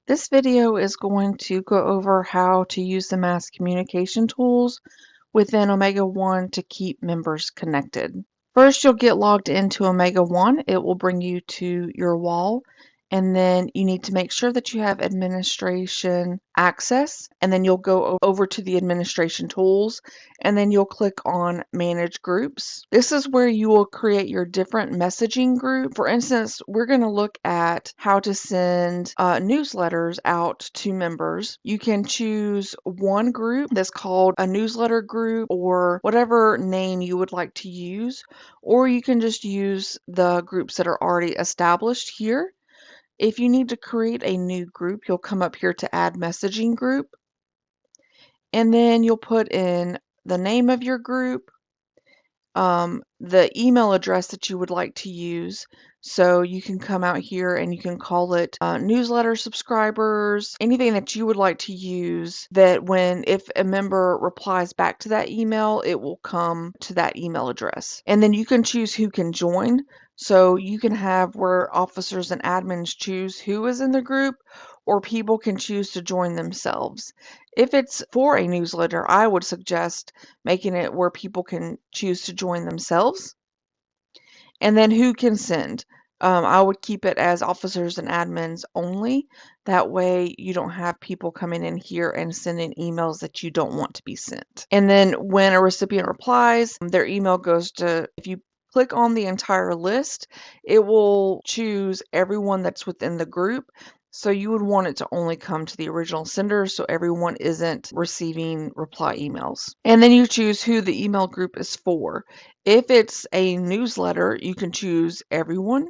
This video is going to go over how to use the mass communication tools within OmegaOne to keep members connected. First, you'll get logged into OmegaOne. It will bring you to your wall, and then you need to make sure that you have administration access, and then you'll go over to the administration tools, and then you'll click on manage groups. This is where you will create your different messaging group. For instance, we're going to look at how to send newsletters out to members. You can choose one group that's called a newsletter group or whatever name you would like to use, or you can just use the groups that are already established here. If you need to create a new group, you'll come up here to add messaging group, and then you'll put in the name of your group, the email address that you would like to use. So you can come out here and you can call it newsletter subscribers, anything that you would like to use that if a member replies back to that email, it will come to that email address. And then you can choose who can join. So you can have where officers and admins choose who is in the group, or people can choose to join themselves. If it's for a newsletter, I would suggest making it where people can choose to join themselves. And then who can send. I would keep it as officers and admins only. That way you don't have people coming in here and sending emails that you don't want to be sent. And then when a recipient replies, their email goes to, if you click on the entire list, it will choose everyone that's within the group. So you would want it to only come to the original sender so everyone isn't receiving reply emails. And then you choose who the email group is for. If it's a newsletter, you can choose everyone.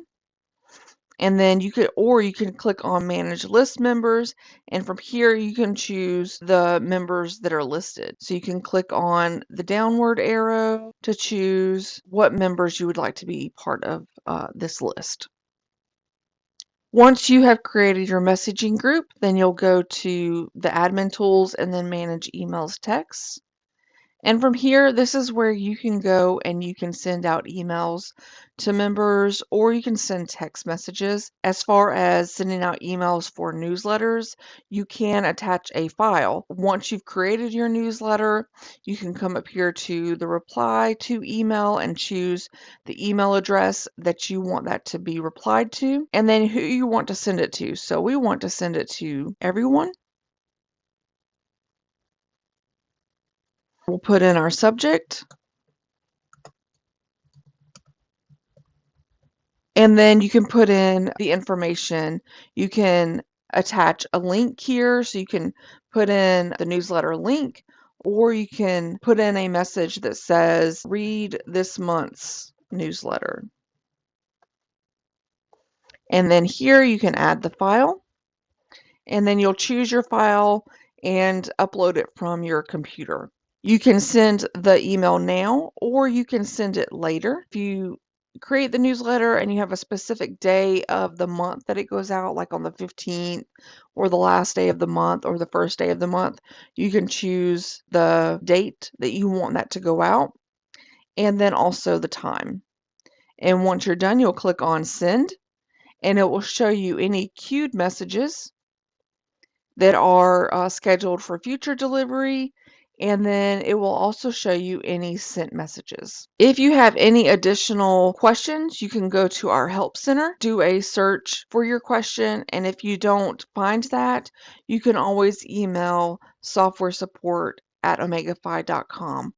And then you can click on manage list members, and from here you can choose the members that are listed. So you can click on the downward arrow to choose what members you would like to be part of this list. Once you have created your messaging group, then you'll go to the admin tools and then manage emails texts. And from here, this is where you can go and you can send out emails to members, or you can send text messages. As far as sending out emails for newsletters, you can attach a file. Once you've created your newsletter, you can come up here to the reply to email and choose the email address that you want that to be replied to, and then who you want to send it to. So we want to send it to everyone. We'll put in our subject, and then you can put in the information. You can attach a link here, so you can put in the newsletter link, or you can put in a message that says, read this month's newsletter. And then here you can add the file, and then you'll choose your file and upload it from your computer. You can send the email now, or you can send it later. If you create the newsletter and you have a specific day of the month that it goes out, like on the 15th or the last day of the month or the first day of the month, you can choose the date that you want that to go out, and then also the time. And once you're done, you'll click on send, and it will show you any queued messages that are scheduled for future delivery, and then it will also show you any sent messages. If you have any additional questions, you can go to our help center, do a search for your question, and if you don't find that, you can always email softwaresupport@omegafy.com.